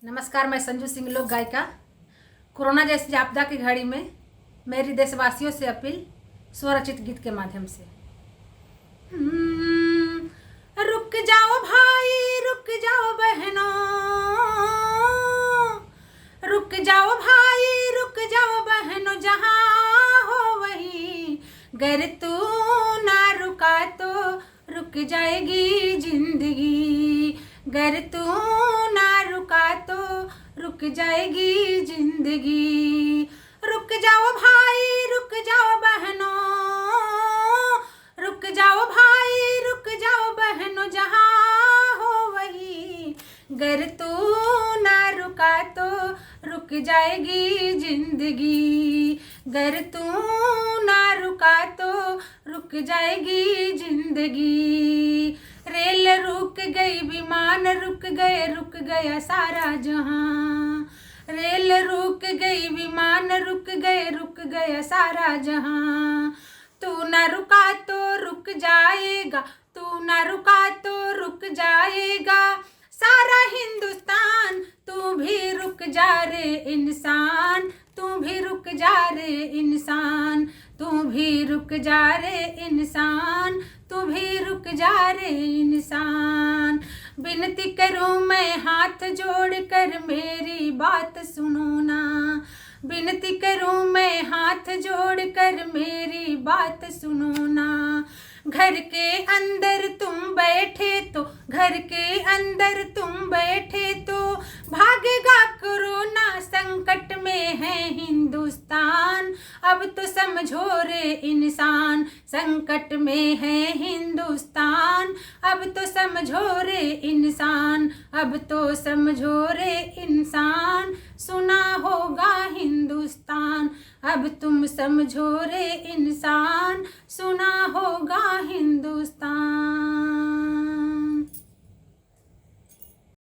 नमस्कार, मैं संजू सिंह, लोक गायिका। कोरोना जैसी आपदा की घड़ी में मेरी देशवासियों से अपील स्वरचित गीत के माध्यम से। रुक जाओ भाई, रुक जाओ बहनों, रुक जाओ भाई, रुक जाओ बहनों, जहाँ हो वहीं। गर तू ना रुका तो रुक जाएगी जिंदगी, गर तू ना रुका तो रुक जाएगी जिंदगी। रुक जाओ भाई, रुक जाओ बहनों, रुक जाओ भाई, रुक जाओ बहनों, जहाँ हो वहीं। गर तू ना रुका तो रुक जाएगी जिंदगी, गर तू ना रुका तो रुक जाएगी जिंदगी। रेल रुक गई, विमान रुक गए, रुक गया सारा जहां। रेल रुक गई, विमान रुक गए, रुक गया सारा जहां। तू ना रुका तो रुक जाएगा, तू ना रुका तो रुक जाएगा सारा हिंदुस्तान। तू भी रुक जा रे इंसान, तू भी रुक जा रे इंसान, तू भी रुक जा रे इंसान, तू भी रुक जा रे इंसान। विनती करूं मैं हाथ जोड़ कर, मेरी बात सुनो ना। विनती करूं मैं हाथ जोड़ कर, मेरी बात सुनो ना। घर के अंदर तुम बैठे तो, घर के अंदर तुम बैठे तो भागेगा कोरोना, संकट में है हिंदुस्तान। अब तो समझो रे इंसान, संकट में है हिंदुस्तान। अब तो समझो रे इंसान, अब तो समझो रे इंसान। सुना होगा हिंदुस्तान, अब तुम समझो रे इंसान, सुना होगा हिंदुस्तान।